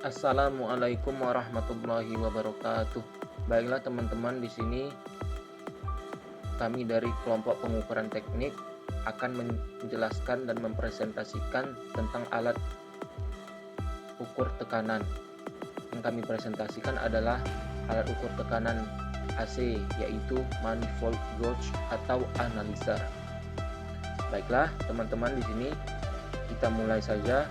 Assalamualaikum warahmatullahi wabarakatuh. Baiklah teman-teman, di sini kami dari kelompok pengukuran teknik akan menjelaskan dan mempresentasikan tentang alat ukur tekanan. Yang kami presentasikan adalah alat ukur tekanan AC, yaitu manifold gauge atau analyzer. Baiklah teman-teman, di sini kita mulai saja.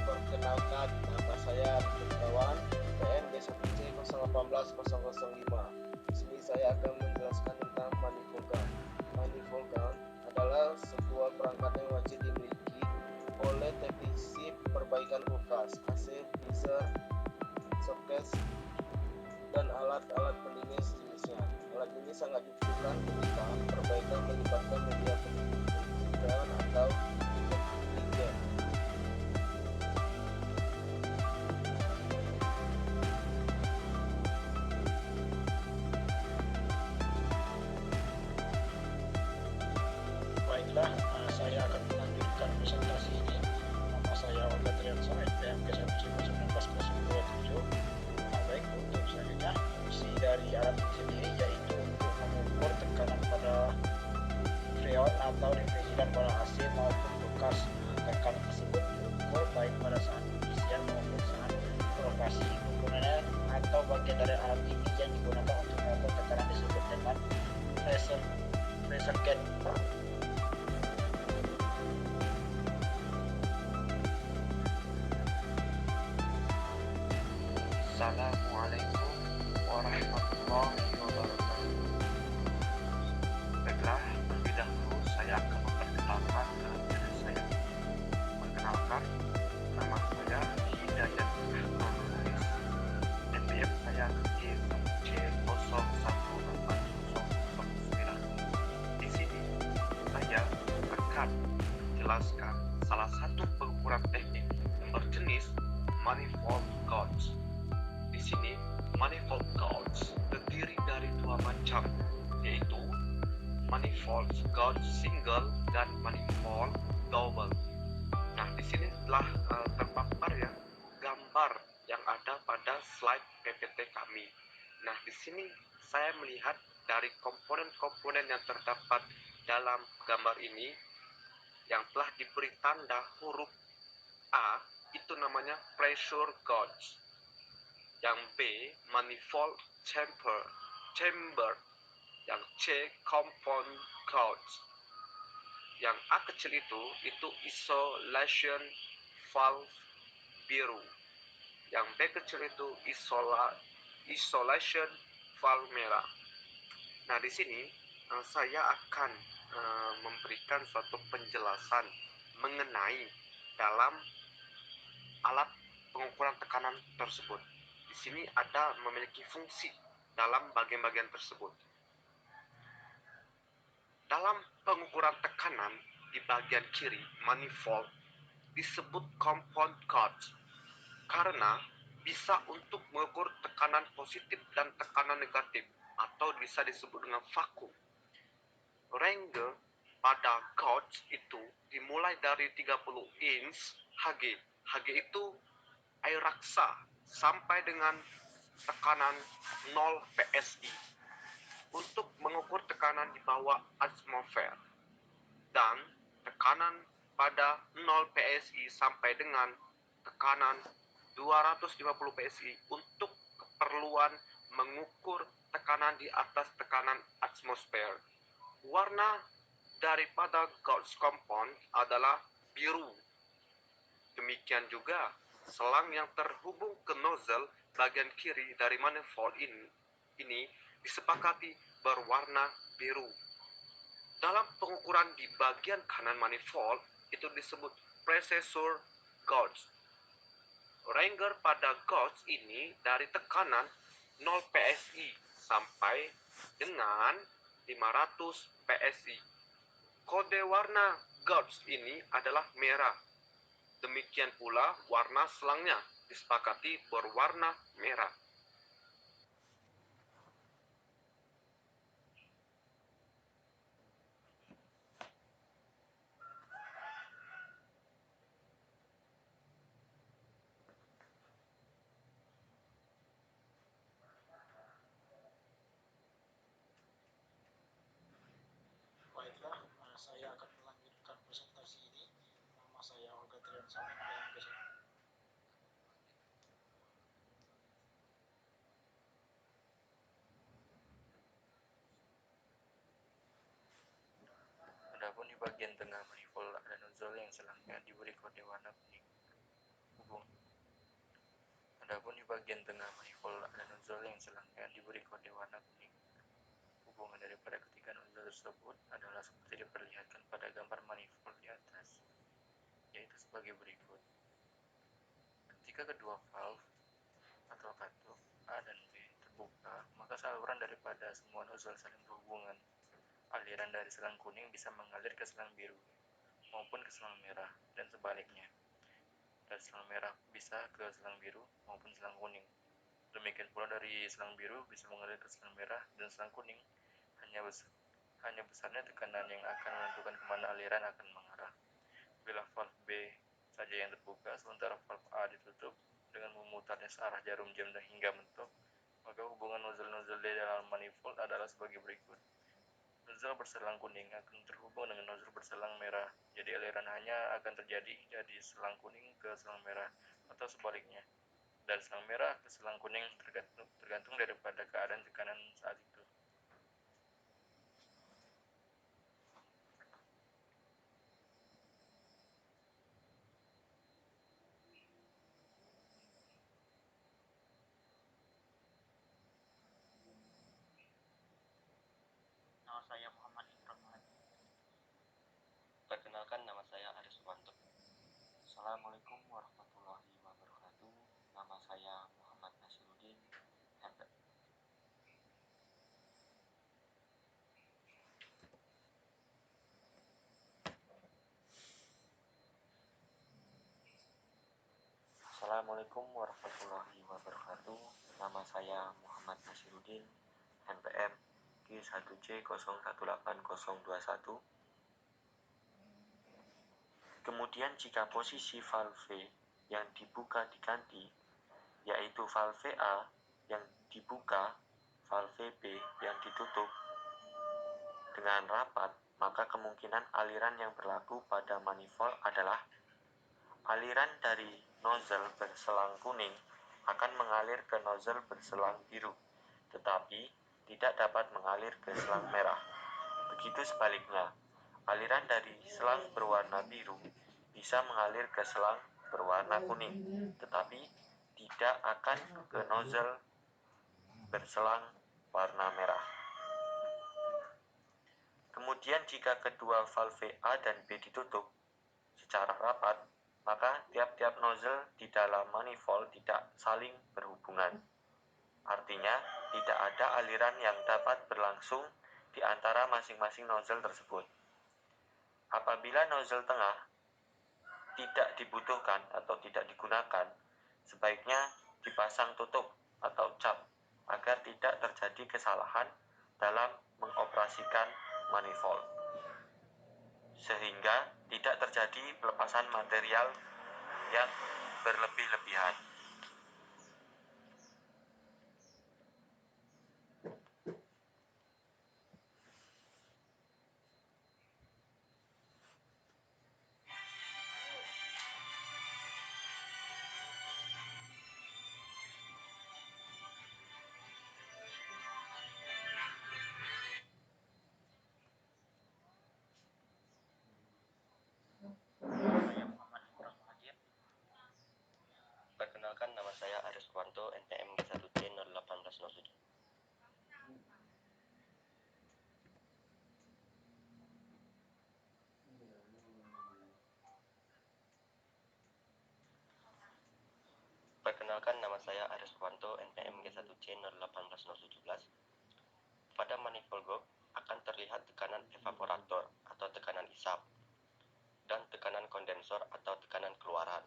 Perkenalkan, nama saya Gunawan, PN B1C018-005. Di sini saya akan menjelaskan tentang manifold gun. Manifold gun adalah sebuah perangkat yang wajib dimiliki oleh teknisi perbaikan kulkas, AC, freezer, showcase, dan alat-alat pendingin sejenisnya. Alat ini sangat dibutuhkan ketika perbaikan melibatkan media pendingin atau refrigerant. Baiklah, saya akan melanjutkan presentasi ini. Nama saya Olga Triansa, IPMK 1190027. Baik, untuk selanjutnya, fungsi dari alat ini sendiri yaitu untuk mengukur tekanan pada freon atau refrigeran pada AC maupun kulkas. Tekanan tersebut diukur baik pada saat pengisian maupun saat operasi. Komponen atau bagian dari alat ini yang digunakan untuk mengukur tekanan disebut dengan pressure gauge. Assalamualaikum warahmatullahi wabarakatuh. Baiklah, terlebih dahulu saya akan memperkenalkan diri saya. Perkenalkan, nama saya Hidayat Nuris. NPM saya G1C01809. Di sini saya akan menjelaskan salah satu pengukuran teknik berjenis manifold gauge. Di sini, manifold gauge terdiri dari dua macam, yaitu manifold gauge single dan manifold double. Nah, di sini telah terpapar ya gambar yang ada pada slide PPT kami. Nah, di sini saya melihat dari komponen-komponen yang terdapat dalam gambar ini yang telah diberi tanda huruf A, itu namanya pressure gauge. Yang B, manifold chamber. Yang C, compound gauge. Yang A kecil itu isolation valve biru. Yang B kecil itu isolation valve merah. Nah, di sini saya akan memberikan suatu penjelasan mengenai dalam alat pengukuran tekanan tersebut. Di sini ada memiliki fungsi dalam bagian-bagian tersebut. Dalam pengukuran tekanan di bagian kiri manifold disebut compound gauge karena bisa untuk mengukur tekanan positif dan tekanan negatif atau bisa disebut dengan vakum. Range pada gauge itu dimulai dari 30 inch Hg. Hg itu air raksa sampai dengan tekanan 0 PSI untuk mengukur tekanan di bawah atmosfer, dan tekanan pada 0 PSI sampai dengan tekanan 250 PSI untuk keperluan mengukur tekanan di atas tekanan atmosfer. Warna daripada gauge compound adalah biru. Demikian juga selang yang terhubung ke nozzle bagian kiri dari manifold ini disepakati berwarna biru. Dalam pengukuran di bagian kanan manifold itu disebut pressure gauge. Range pada gauge ini dari tekanan 0 PSI sampai dengan 500 PSI. Kode warna gauge ini adalah merah. Demikian pula warna selangnya disepakati berwarna merah. sensor NPM ke sini. Adapun di bagian tengah manifold ada nozzle yang selangnya diberi kode warna kuning. Adapun di bagian tengah manifold ada nozzle yang selangnya diberi kode warna kuning. Hubungan daripada ketiga nozzle tersebut adalah seperti diperlihatkan pada gambar manifold di atas, yaitu sebagai berikut. Ketika kedua valve atau katup A dan B terbuka, maka saluran daripada semua nozzle saling berhubungan. Aliran dari selang kuning bisa mengalir ke selang biru maupun ke selang merah, dan sebaliknya. Dari selang merah bisa ke selang biru maupun selang kuning. Demikian pula dari selang biru bisa mengalir ke selang merah dan selang kuning. Hanya besarnya tekanan yang akan menentukan kemana aliran akan mengarah. Bila valve B saja yang terbuka, sementara valve A ditutup dengan memutarnya searah jarum jam hingga mentok, maka hubungan nozzle-nozzle di dalam manifold adalah sebagai berikut. Nozzle berselang kuning akan terhubung dengan nozzle berselang merah, jadi aliran hanya akan terjadi dari selang kuning ke selang merah atau sebaliknya. Dari selang merah ke selang kuning tergantung daripada keadaan tekanan saat itu. Nama saya Muhammad Imran Mahdi. Perkenalkan, nama saya Aris Suwanto. Assalamualaikum warahmatullahi wabarakatuh. Nama saya Muhammad Nasiruddin Hendra. Assalamualaikum warahmatullahi wabarakatuh. Nama saya Muhammad Nasiruddin NPM Q1C018021. Kemudian jika posisi valve yang dibuka diganti, yaitu valve A yang dibuka, valve B yang ditutup dengan rapat, maka kemungkinan aliran yang berlaku pada manifold adalah aliran dari nozzle berselang kuning akan mengalir ke nozzle berselang biru, tetapi tidak dapat mengalir ke selang merah. Begitu sebaliknya, aliran dari selang berwarna biru bisa mengalir ke selang berwarna kuning, tetapi tidak akan ke nozzle berselang warna merah. Kemudian jika kedua valve A dan B ditutup secara rapat, maka tiap-tiap nozzle di dalam manifold tidak saling berhubungan. Artinya, tidak ada aliran yang dapat berlangsung di antara masing-masing nozzle tersebut. Apabila nozzle tengah tidak dibutuhkan atau tidak digunakan, sebaiknya dipasang tutup atau cap agar tidak terjadi kesalahan dalam mengoperasikan manifold, sehingga tidak terjadi pelepasan material yang berlebih-lebihan. Saya Muhammad Imran Mahdi. Perkenalkan, nama saya Aris Suwanto, NPM G1C01807. Perkenalkan, nama saya Aris Suwanto, NPM G1C01817. Pada manifold gok akan terlihat tekanan evaporator atau tekanan isap dan tekanan kondensor atau tekanan keluaran.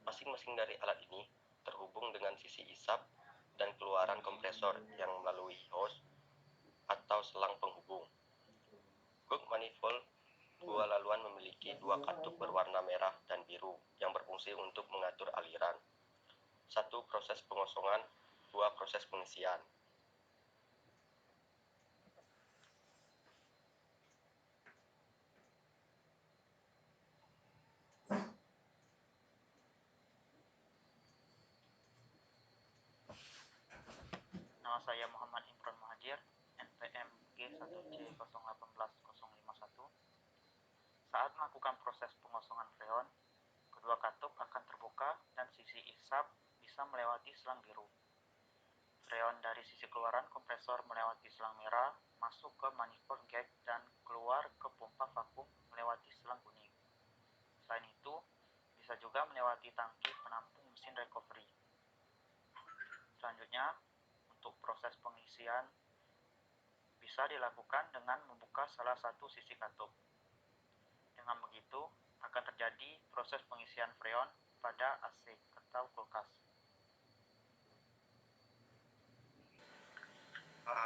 Masing-masing dari alat ini terhubung dengan sisi isap dan keluaran kompresor yang melalui hose atau selang penghubung. Gok manifold dua laluan memiliki dua katup berwarna merah dan biru yang berfungsi untuk mengatur aliran. Satu proses pengosongan, dua proses pengisian. Nama saya Muhammad Imron Muhajir, NPM G1C018051. Saat melakukan proses pengosongan freon, kedua katup akan terbuka dan sisi isap bisa melewati selang biru. Freon dari sisi keluaran kompresor melewati selang merah, masuk ke manifold gauge dan keluar ke pompa vakum melewati selang kuning. Selain itu, bisa juga melewati tangki penampung mesin recovery. Selanjutnya, untuk proses pengisian bisa dilakukan dengan membuka salah satu sisi katup. Dengan begitu, akan terjadi proses pengisian freon pada AC atau kulkas.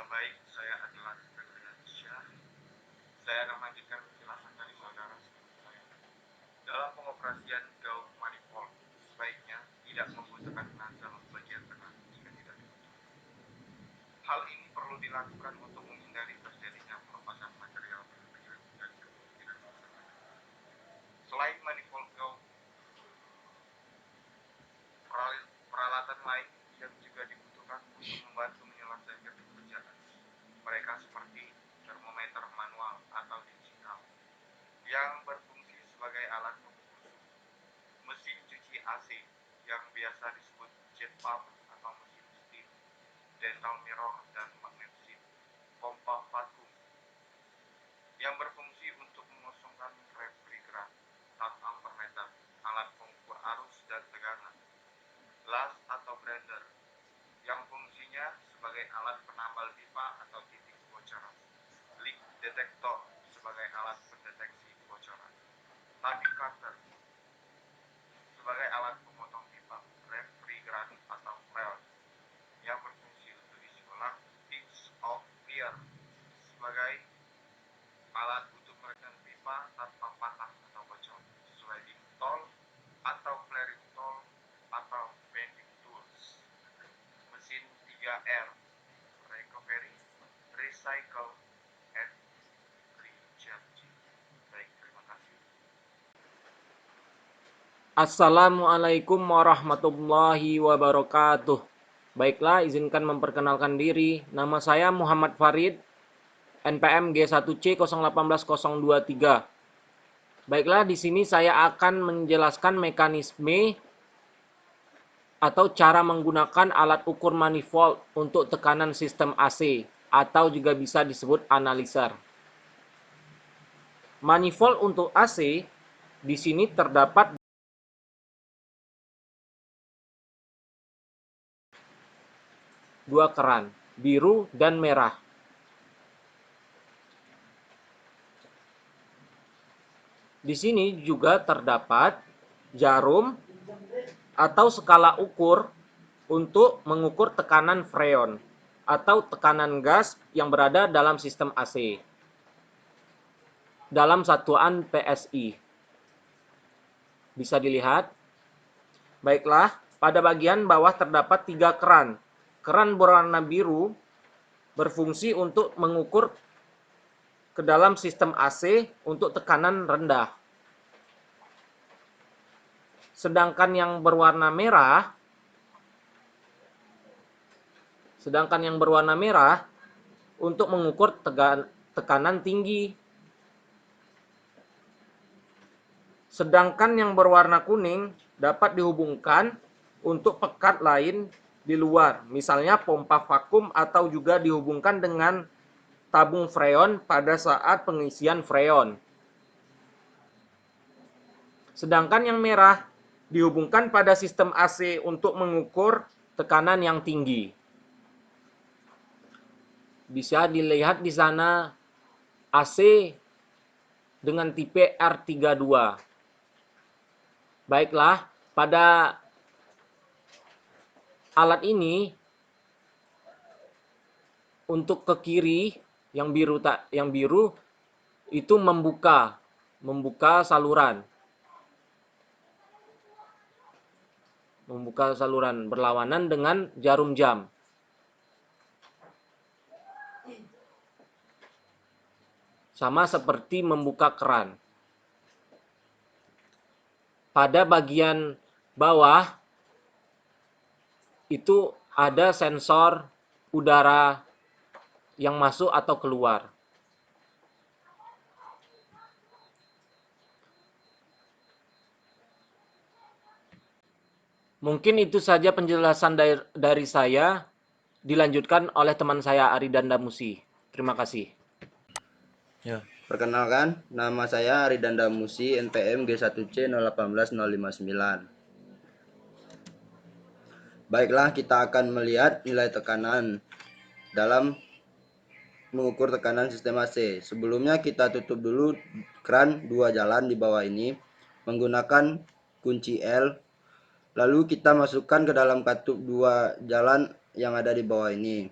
Baik, saya adalah Syah. Saya akan melanjutkan penjelasan dari saudara saya. Dalam pengoperasian gauge manifold, sebaiknya tidak membutuhkan nozzle bagian tengah jika tidak dibutuhkan. Hal ini perlu dilakukan untuk menghindari terjadinya pelepasan material berlebihan dan kemungkinan kerusakan. Selain manifold gauge, peralatan lain yang juga dibutuhkan untuk membantu menyelesaikan pekerjaan. Mereka seperti termometer manual atau digital yang berfungsi sebagai alat pengukur suhu, mesin cuci AC yang biasa disebut jet pump atau mesin steam, dental mirror dan magnet seat, pompa vakum yang berfungsi untuk mengosongkan refrigeran, tap ampermeter, alat pengukur arus dan tegangan, las atau blender yang fungsinya sebagai alat penambal pipa atau titik kebocoran, leak detector sebagai alat pendeteksi kebocoran, tubbing cutter sebagai alat pemotong pipa refrigeran atau freon yang berfungsi untuk isi ulang, pinch of clear sebagai alat untuk menekan pipa tanpa patah atau bocor, sliding tool atau flaring tool atau bending tools, mesin 3R, recovery, recycle, and recharging. Baik, terima kasih. Assalamualaikum warahmatullahi wabarakatuh. Baiklah, izinkan memperkenalkan diri. Nama saya Muhammad Farid, NPM G1C018023. Baiklah, di sini saya akan menjelaskan mekanisme atau cara menggunakan alat ukur manifold untuk tekanan sistem AC atau juga bisa disebut analyzer. Manifold untuk AC di sini terdapat dua keran, biru dan merah. Di sini juga terdapat jarum atau skala ukur untuk mengukur tekanan freon atau tekanan gas yang berada dalam sistem AC dalam satuan PSI. Bisa dilihat. Baiklah, pada bagian bawah terdapat 3 keran. Keran berwarna biru berfungsi untuk mengukur ke dalam sistem AC untuk tekanan rendah. Sedangkan yang berwarna merah untuk mengukur tekanan tinggi. Sedangkan yang berwarna kuning dapat dihubungkan untuk pekat lain di luar, misalnya pompa vakum atau juga dihubungkan dengan tabung freon pada saat pengisian freon. Sedangkan yang merah dihubungkan pada sistem AC untuk mengukur tekanan yang tinggi. Bisa dilihat di sana AC dengan tipe R32. Baiklah, pada alat ini untuk ke kiri yang biru itu membuka saluran. Membuka saluran berlawanan dengan jarum jam. Sama seperti membuka keran. Pada bagian bawah itu ada sensor udara yang masuk atau keluar. Mungkin itu saja penjelasan dari saya. Dilanjutkan oleh teman saya Ari Dandamusi. Terima kasih. Ya, perkenalkan, nama saya Ari Dandamusi, NPM G1C 018059. Baiklah, kita akan melihat nilai tekanan dalam mengukur tekanan sistem AC. Sebelumnya kita tutup dulu keran 2 jalan di bawah ini menggunakan kunci L. Lalu kita masukkan ke dalam katup 2 jalan yang ada di bawah ini.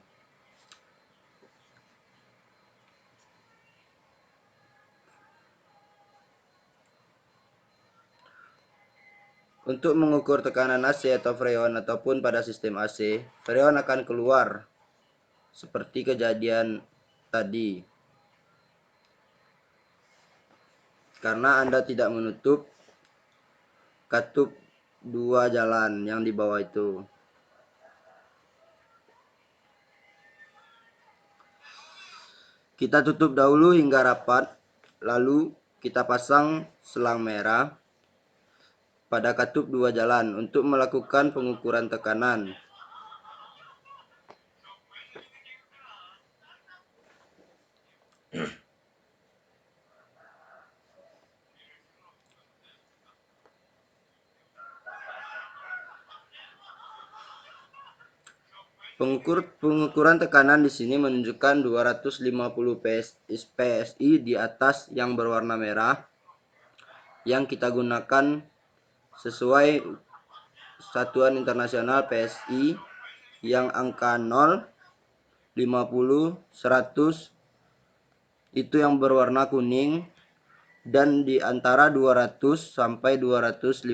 Untuk mengukur tekanan AC atau freon ataupun pada sistem AC, freon akan keluar seperti kejadian tadi. Karena Anda tidak menutup katup 2 jalan yang di bawah itu. Kita tutup dahulu hingga rapat, lalu kita pasang selang merah pada katup 2 jalan untuk melakukan pengukuran tekanan. Pengukuran tekanan di sini menunjukkan 250 PSI di atas yang berwarna merah yang kita gunakan sesuai satuan internasional PSI yang angka 0, 50, 100 itu yang berwarna kuning, dan di antara 200 sampai 250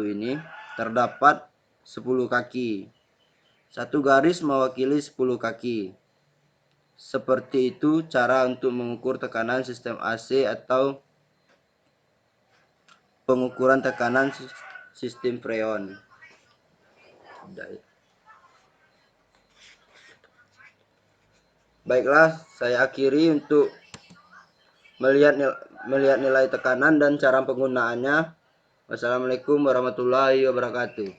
ini terdapat 10 kaki. Satu garis mewakili 10 kaki. Seperti itu cara untuk mengukur tekanan sistem AC atau pengukuran tekanan sistem freon. Baiklah, saya akhiri untuk melihat nilai tekanan dan cara penggunaannya. Wassalamualaikum warahmatullahi wabarakatuh.